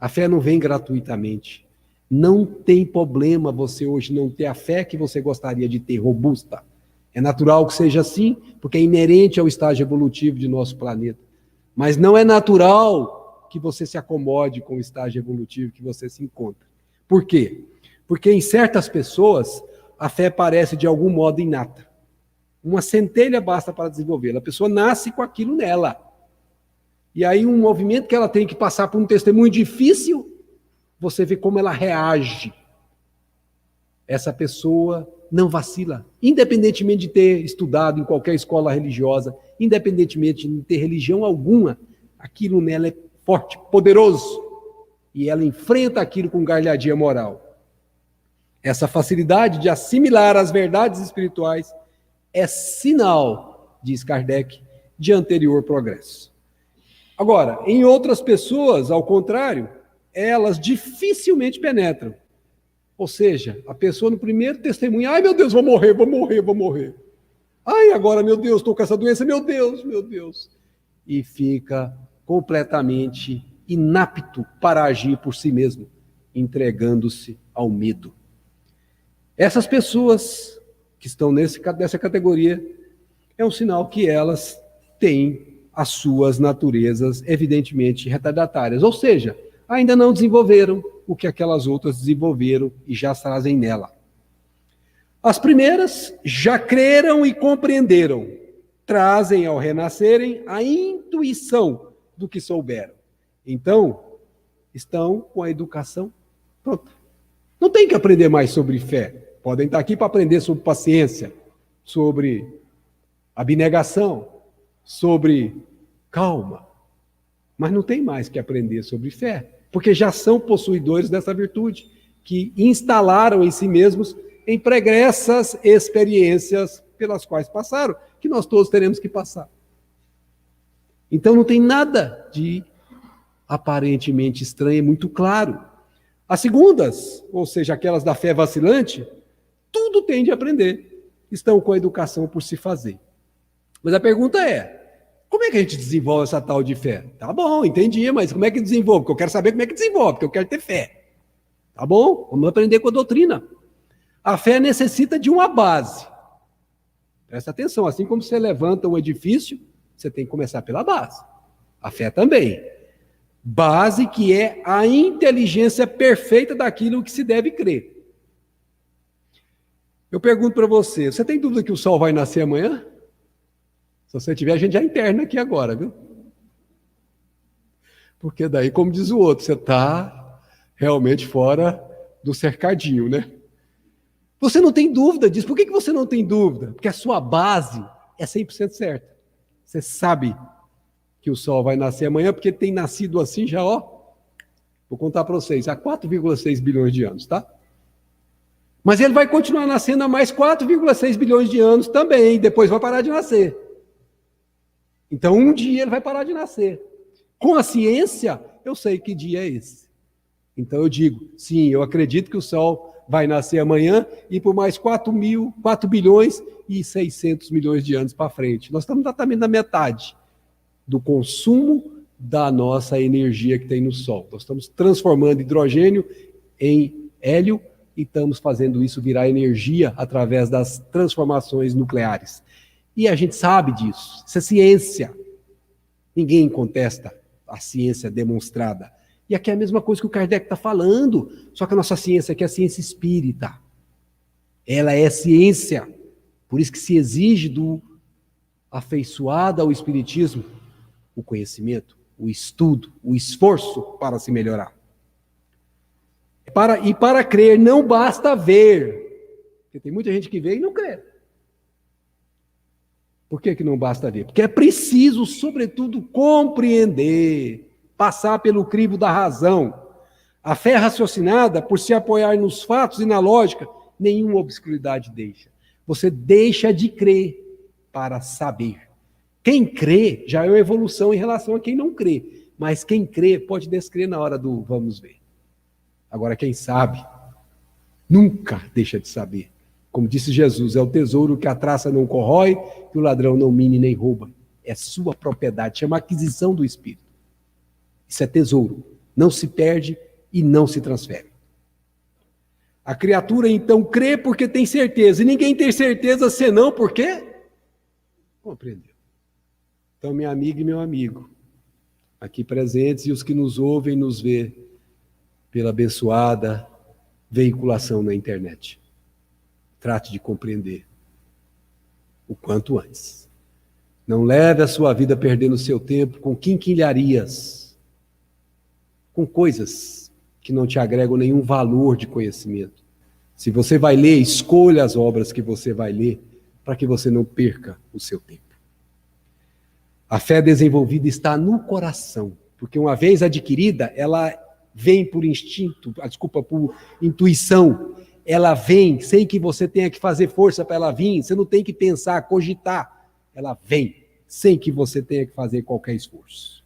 Speaker 2: A fé não vem gratuitamente. Não tem problema você hoje não ter a fé que você gostaria de ter, robusta. É natural que seja assim, porque é inerente ao estágio evolutivo de nosso planeta. Mas não é natural que você se acomode com o estágio evolutivo que você se encontra. Por quê? Porque em certas pessoas, a fé parece de algum modo inata. Uma centelha basta para desenvolvê-la. A pessoa nasce com aquilo nela. E aí um movimento que ela tem que passar por um testemunho difícil, você vê como ela reage. Essa pessoa não vacila, independentemente de ter estudado em qualquer escola religiosa, independentemente de ter religião alguma, aquilo nela é forte, poderoso, e ela enfrenta aquilo com gargalhadia moral. Essa facilidade de assimilar as verdades espirituais é sinal, diz Kardec, de anterior progresso. Agora, em outras pessoas, ao contrário, elas dificilmente penetram. Ou seja, a pessoa no primeiro testemunho, ai meu Deus, vou morrer, vou morrer, vou morrer. Ai, agora, meu Deus, estou com essa doença, meu Deus, meu Deus. E fica completamente inapto para agir por si mesmo, entregando-se ao medo. Essas pessoas que estão nessa categoria, é um sinal que elas têm as suas naturezas evidentemente retardatárias, ou seja, ainda não desenvolveram o que aquelas outras desenvolveram e já trazem nela. As primeiras já creram e compreenderam, trazem ao renascerem a intuição do que souberam. Então, estão com a educação pronta. Não tem que aprender mais sobre fé. Podem estar aqui para aprender sobre paciência, sobre abnegação, sobre calma. Mas não tem mais que aprender sobre fé, porque já são possuidores dessa virtude, que instalaram em si mesmos em pregressas experiências pelas quais passaram, que nós todos teremos que passar. Então não tem nada de aparentemente estranho, é muito claro. As segundas, ou seja, aquelas da fé vacilante, tudo tem de aprender. Estão com a educação por se fazer. Mas a pergunta é, como é que a gente desenvolve essa tal de fé? Tá bom, entendi, mas como é que desenvolve? Porque eu quero saber como é que desenvolve, porque eu quero ter fé. Tá bom? Vamos aprender com a doutrina. A fé necessita de uma base. Presta atenção, assim como você levanta um edifício, você tem que começar pela base. A fé também. Base que é a inteligência perfeita daquilo que se deve crer. Eu pergunto para você, você tem dúvida que o sol vai nascer amanhã? Se você tiver, a gente já interna aqui agora, viu? Porque daí, como diz o outro, você está realmente fora do cercadinho, né? Você não tem dúvida disso. Por que você não tem dúvida? Porque a sua base é 100% certa. Você sabe que o sol vai nascer amanhã, porque tem nascido assim já, ó. Vou contar para vocês, há 4,6 bilhões de anos, tá? Mas ele vai continuar nascendo há mais 4,6 bilhões de anos também, depois vai parar de nascer. Então, um dia ele vai parar de nascer. Com a ciência, eu sei que dia é esse. Então eu digo, sim, eu acredito que o sol vai nascer amanhã e por mais 4 bilhões e 600 milhões de anos para frente. Nós estamos exatamente na metade do consumo da nossa energia que tem no Sol. Nós estamos transformando hidrogênio em hélio e estamos fazendo isso virar energia através das transformações nucleares. E a gente sabe disso. Isso é ciência. Ninguém contesta a ciência demonstrada. E aqui é a mesma coisa que o Kardec está falando, só que a nossa ciência aqui é a ciência espírita. Ela é ciência. Por isso que se exige do afeiçoado ao espiritismo o conhecimento, o estudo, o esforço para se melhorar. E para crer não basta ver. Porque tem muita gente que vê e não crê. Por que não basta ver? Porque é preciso, sobretudo, compreender, passar pelo crivo da razão. A fé raciocinada, por se apoiar nos fatos e na lógica, nenhuma obscuridade deixa. Você deixa de crer para saber. Quem crê já é uma evolução em relação a quem não crê. Mas quem crê pode descrer na hora do vamos ver. Agora, quem sabe, nunca deixa de saber. Como disse Jesus, é o tesouro que a traça não corrói, que o ladrão não mine nem rouba. É sua propriedade, chama aquisição do Espírito. Isso é tesouro. Não se perde e não se transfere. A criatura, então, crê porque tem certeza. E ninguém tem certeza senão porque compreendeu. Então, minha amiga e meu amigo, aqui presentes e os que nos ouvem e nos vê pela abençoada veiculação na internet. Trate de compreender o quanto antes. Não leve a sua vida perdendo seu tempo com quinquilharias, com coisas que não te agregam nenhum valor de conhecimento. Se você vai ler, escolha as obras que você vai ler para que você não perca o seu tempo. A fé desenvolvida está no coração, porque uma vez adquirida, ela vem por instinto, por intuição. Ela vem sem que você tenha que fazer força para ela vir, você não tem que pensar, cogitar. Ela vem sem que você tenha que fazer qualquer esforço.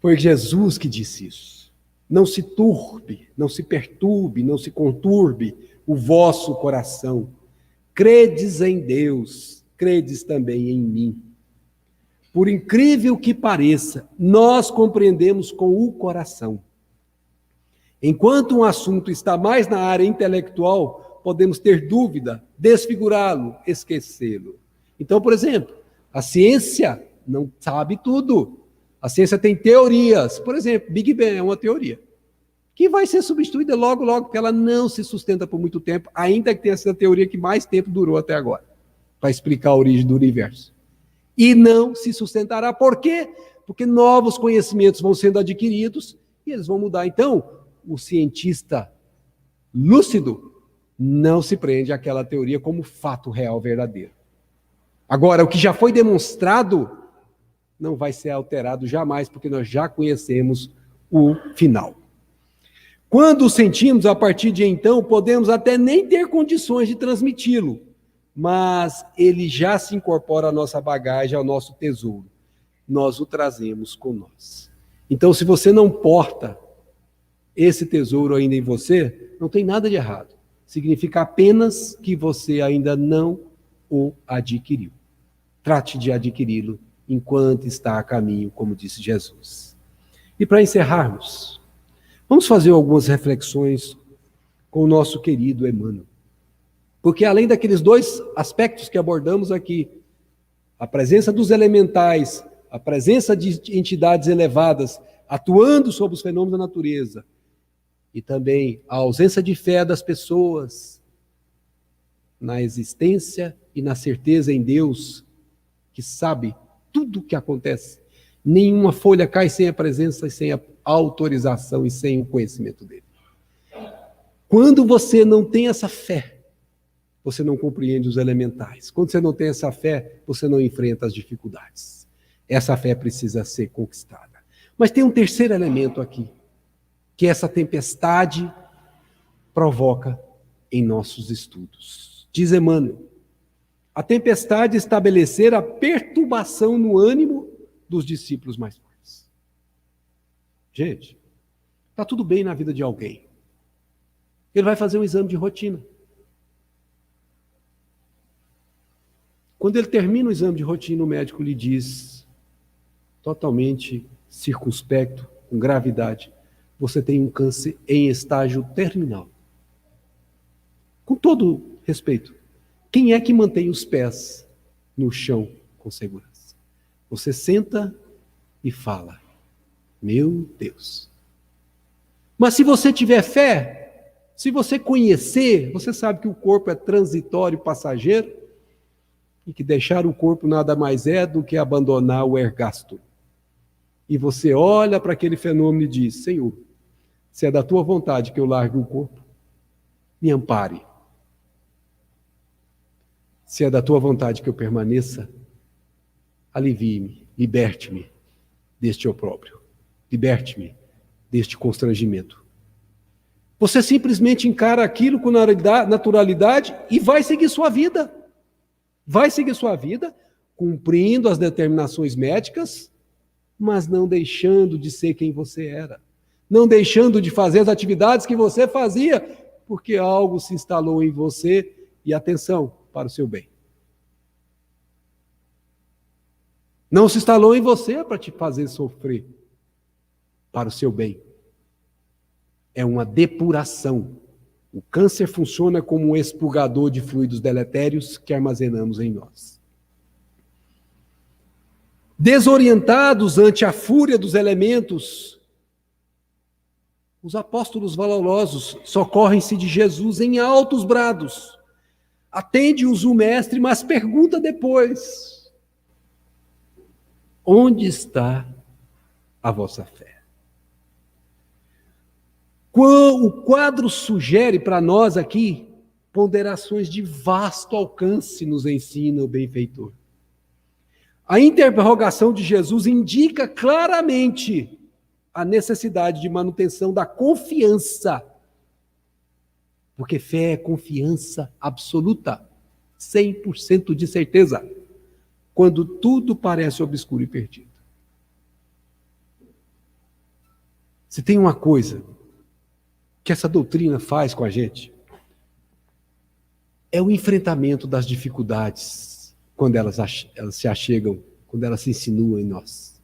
Speaker 2: Foi Jesus que disse isso. Não se turbe, não se perturbe, não se conturbe o vosso coração. Credes em Deus, credes também em mim. Por incrível que pareça, nós compreendemos com o coração. Enquanto um assunto está mais na área intelectual, podemos ter dúvida, desfigurá-lo, esquecê-lo. Então, por exemplo, a ciência não sabe tudo. A ciência tem teorias. Por exemplo, Big Bang é uma teoria que vai ser substituída logo, porque ela não se sustenta por muito tempo, ainda que tenha sido a teoria que mais tempo durou até agora, para explicar a origem do universo. E não se sustentará. Por quê? Porque novos conhecimentos vão sendo adquiridos e eles vão mudar. Então, o cientista lúcido não se prende àquela teoria como fato real verdadeiro. Agora, o que já foi demonstrado não vai ser alterado jamais, porque nós já conhecemos o final. Quando o sentimos, a partir de então, podemos até nem ter condições de transmiti-lo, mas ele já se incorpora à nossa bagagem, ao nosso tesouro. Nós o trazemos com nós. Então, se você não porta esse tesouro ainda em você, não tem nada de errado. Significa apenas que você ainda não o adquiriu. Trate de adquiri-lo enquanto está a caminho, como disse Jesus. E para encerrarmos, vamos fazer algumas reflexões com o nosso querido Emmanuel. Porque além daqueles dois aspectos que abordamos aqui, a presença dos elementais, a presença de entidades elevadas atuando sobre os fenômenos da natureza, e também a ausência de fé das pessoas na existência e na certeza em Deus, que sabe tudo o que acontece. Nenhuma folha cai sem a presença e sem a autorização e sem o conhecimento dele. Quando você não tem essa fé, você não compreende os elementais. Quando você não tem essa fé, você não enfrenta as dificuldades. Essa fé precisa ser conquistada. Mas tem um terceiro elemento aqui, que essa tempestade provoca em nossos estudos. Diz Emmanuel, a tempestade estabelecer a perturbação no ânimo dos discípulos mais fortes. Gente, está tudo bem na vida de alguém. Ele vai fazer um exame de rotina. Quando ele termina o exame de rotina, o médico lhe diz, totalmente circunspecto, com gravidade, você tem um câncer em estágio terminal. Com todo respeito, quem é que mantém os pés no chão com segurança? Você senta e fala, meu Deus. Mas se você tiver fé, se você conhecer, você sabe que o corpo é transitório, passageiro, e que deixar o corpo nada mais é do que abandonar o ergástulo. E você olha para aquele fenômeno e diz, Senhor, se é da tua vontade que eu largue o corpo, me ampare. Se é da tua vontade que eu permaneça, alivie-me, liberte-me deste opróbrio, liberte-me deste constrangimento. Você simplesmente encara aquilo com naturalidade e vai seguir sua vida. Vai seguir sua vida, cumprindo as determinações médicas, mas não deixando de ser quem você era. Não deixando de fazer as atividades que você fazia, porque algo se instalou em você e, atenção, para o seu bem. Não se instalou em você para te fazer sofrer, para o seu bem. É uma depuração. O câncer funciona como um expurgador de fluidos deletérios que armazenamos em nós. Desorientados ante a fúria dos elementos, os apóstolos valorosos socorrem-se de Jesus em altos brados. Atende-os o mestre, mas pergunta depois, onde está a vossa fé? O quadro sugere para nós aqui ponderações de vasto alcance, nos ensina o benfeitor. A interrogação de Jesus indica claramente a necessidade de manutenção da confiança, porque fé é confiança absoluta, 100% de certeza, quando tudo parece obscuro e perdido. Se tem uma coisa que essa doutrina faz com a gente, é o enfrentamento das dificuldades quando elas se achegam, quando elas se insinuam em nós.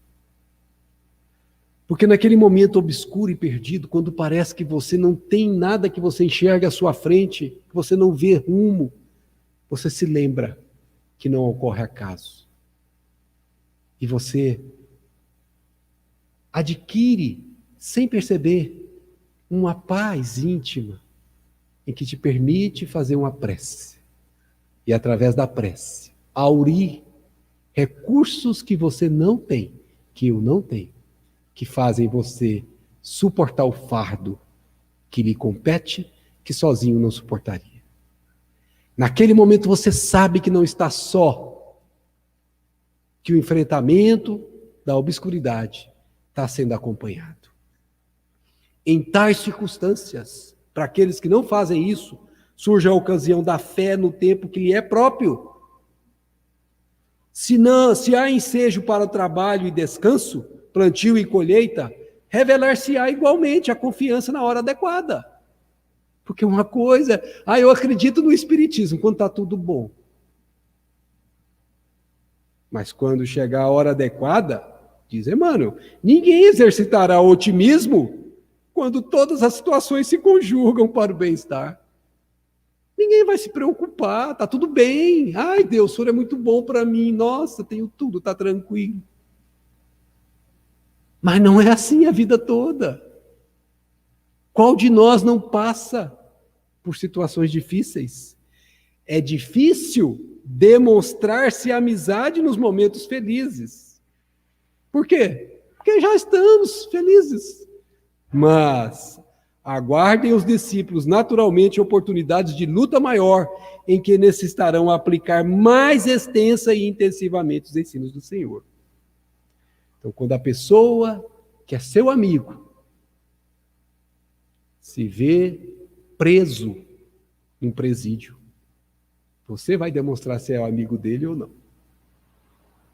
Speaker 2: Porque naquele momento obscuro e perdido, quando parece que você não tem nada que você enxerga à sua frente, que você não vê rumo, você se lembra que não ocorre acaso. E você adquire, sem perceber, uma paz íntima em que te permite fazer uma prece. E através da prece, aurir recursos que você não tem, que eu não tenho, que fazem você suportar o fardo que lhe compete, que sozinho não suportaria. Naquele momento você sabe que não está só, que o enfrentamento da obscuridade está sendo acompanhado. Em tais circunstâncias, para aqueles que não fazem isso, surge a ocasião da fé no tempo que lhe é próprio. Se há ensejo para o trabalho e descanso, plantio e colheita, revelar-se-á igualmente a confiança na hora adequada. Porque uma coisa, eu acredito no espiritismo quando está tudo bom. Mas quando chegar a hora adequada, diz Emmanuel, ninguém exercitará otimismo quando todas as situações se conjugam para o bem-estar. Ninguém vai se preocupar, tá tudo bem. Ai, Deus, o Senhor é muito bom para mim. Nossa, tenho tudo, tá tranquilo. Mas não é assim a vida toda. Qual de nós não passa por situações difíceis? É difícil demonstrar-se amizade nos momentos felizes. Por quê? Porque já estamos felizes. Mas aguardem os discípulos naturalmente oportunidades de luta maior em que necessitarão aplicar mais extensa e intensivamente os ensinos do Senhor. Então, quando a pessoa que é seu amigo se vê preso num presídio, você vai demonstrar se é o amigo dele ou não.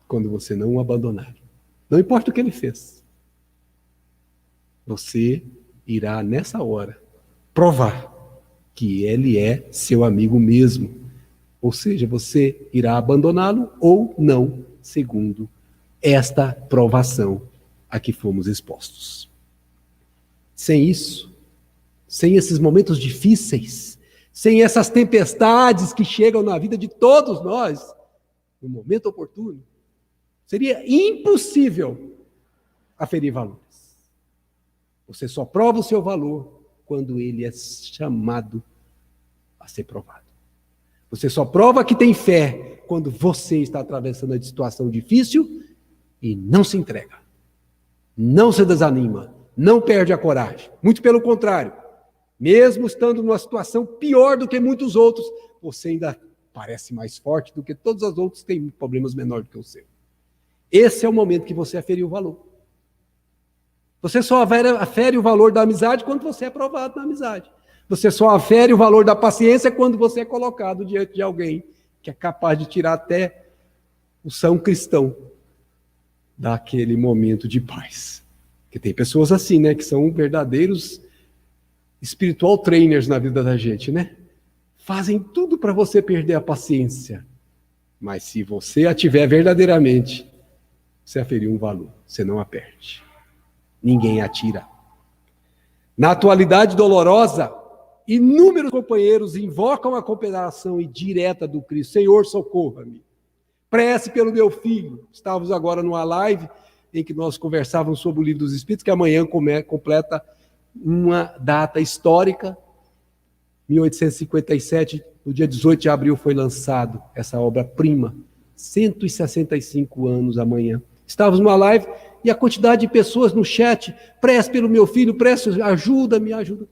Speaker 2: Quando você não o abandonar. Não importa o que ele fez. Você irá, nessa hora, provar que ele é seu amigo mesmo. Ou seja, você irá abandoná-lo ou não, segundo esta provação a que fomos expostos. Sem isso, sem esses momentos difíceis, sem essas tempestades que chegam na vida de todos nós, no momento oportuno, seria impossível aferir valores. Você só prova o seu valor quando ele é chamado a ser provado. Você só prova que tem fé quando você está atravessando uma situação difícil e não se entrega. Não se desanima, não perde a coragem. Muito pelo contrário, mesmo estando numa situação pior do que muitos outros, você ainda parece mais forte do que todos os outros que têm problemas menores do que o seu. Esse é o momento que você aferiu o valor. Você só afere o valor da amizade quando você é provado na amizade. Você só afere o valor da paciência quando você é colocado diante de alguém que é capaz de tirar até o são cristão daquele momento de paz. Porque tem pessoas assim, né, que são verdadeiros spiritual trainers na vida da gente, né? Fazem tudo para você perder a paciência. Mas se você a tiver verdadeiramente, você aferiu um valor, você não a perde. Ninguém a tira. Na atualidade dolorosa, inúmeros companheiros invocam a cooperação direta do Cristo. Senhor, socorra-me. Prece pelo meu filho. Estávamos agora numa live em que nós conversávamos sobre o Livro dos Espíritos, que amanhã completa uma data histórica. 1857, no dia 18 de abril, foi lançado essa obra-prima. 165 anos amanhã. Estávamos numa live e a quantidade de pessoas no chat, prece pelo meu filho, prece, ajuda, me ajuda.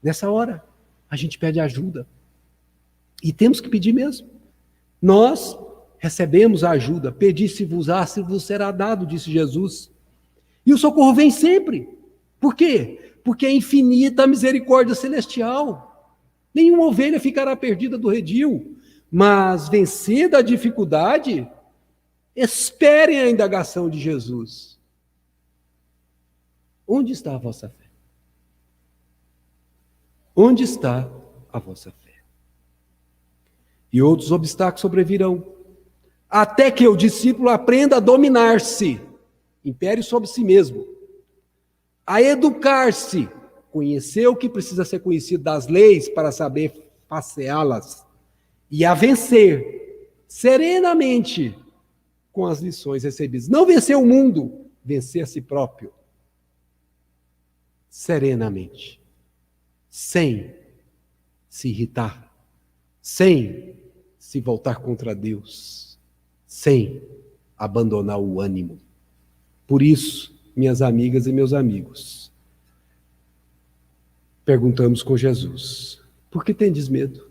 Speaker 2: Nessa hora, a gente pede ajuda. E temos que pedir mesmo. Nós recebemos a ajuda. Pedi-se-vos-á, se vos será dado, disse Jesus. E o socorro vem sempre. Por quê? Porque é infinita a misericórdia celestial. Nenhuma ovelha ficará perdida do redil. Mas, vencida a dificuldade, esperem a indagação de Jesus. Onde está a vossa fé? Onde está a vossa fé? E outros obstáculos sobrevirão, até que o discípulo aprenda a dominar-se, império sobre si mesmo, a educar-se, conhecer o que precisa ser conhecido das leis para saber passeá-las, e a vencer serenamente com as lições recebidas. Não vencer o mundo, vencer a si próprio. Serenamente. Sem se irritar. Sem se voltar contra Deus. Sem abandonar o ânimo. Por isso, minhas amigas e meus amigos, perguntamos com Jesus: por que tendes medo?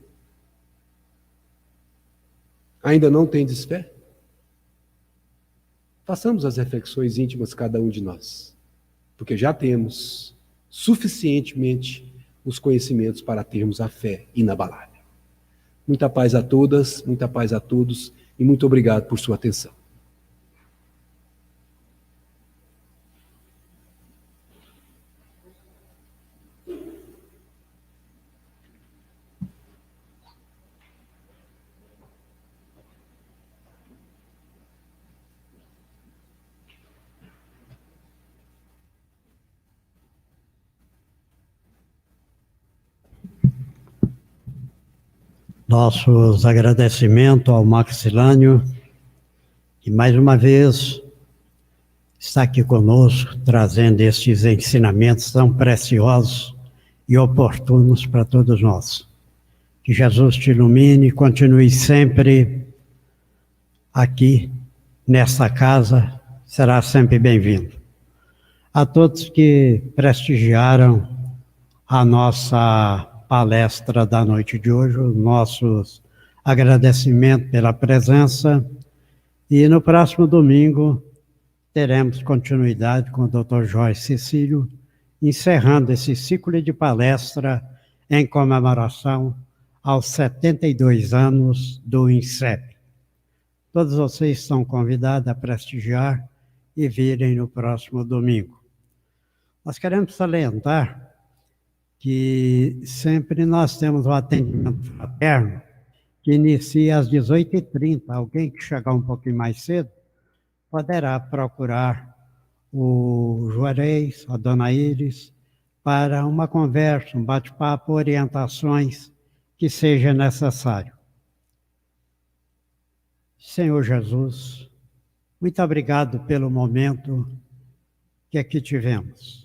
Speaker 2: Ainda não tendes fé? Façamos as reflexões íntimas cada um de nós, porque já temos suficientemente os conhecimentos para termos a fé inabalável. Muita paz a todas, muita paz a todos e muito obrigado por sua atenção.
Speaker 3: Nossos agradecimentos ao Maxilânio, que mais uma vez está aqui conosco, trazendo estes ensinamentos tão preciosos e oportunos para todos nós. Que Jesus te ilumine e continue sempre aqui, nessa casa, será sempre bem-vindo. A todos que prestigiaram a nossa palestra da noite de hoje, os nossos agradecimentos pela presença, e no próximo domingo teremos continuidade com o Dr. Jorge Cecílio, encerrando esse ciclo de palestra em comemoração aos 72 anos do INSEP. Todos vocês estão convidados a prestigiar e virem no próximo domingo. Nós queremos salientar que sempre nós temos o atendimento fraterno, que inicia às 18h30. Alguém que chegar um pouquinho mais cedo poderá procurar o Juarez, a Dona Iris, para uma conversa, um bate-papo, orientações que seja necessário. Senhor Jesus, muito obrigado pelo momento que aqui tivemos.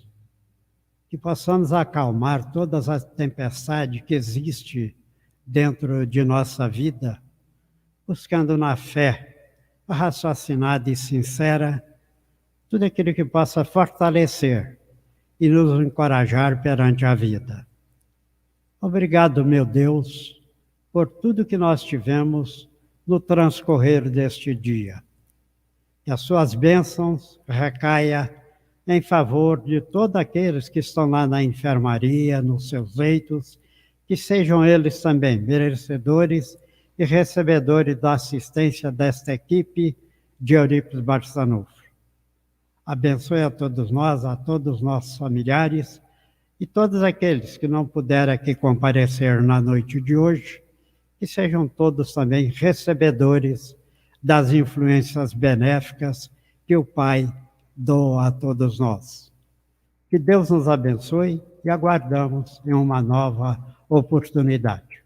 Speaker 3: Que possamos acalmar todas as tempestades que existem dentro de nossa vida, buscando na fé raciocinada e sincera tudo aquilo que possa fortalecer e nos encorajar perante a vida. Obrigado, meu Deus, por tudo que nós tivemos no transcorrer deste dia. Que as suas bênçãos recaia em favor de todos aqueles que estão lá na enfermaria, nos seus leitos, que sejam eles também merecedores e recebedores da assistência desta equipe de Eurípides Barçanufo. Abençoe a todos nós, a todos os nossos familiares e todos aqueles que não puderam aqui comparecer na noite de hoje, que sejam todos também recebedores das influências benéficas que o Pai doa a todos nós. Que Deus nos abençoe e aguardamos em uma nova oportunidade.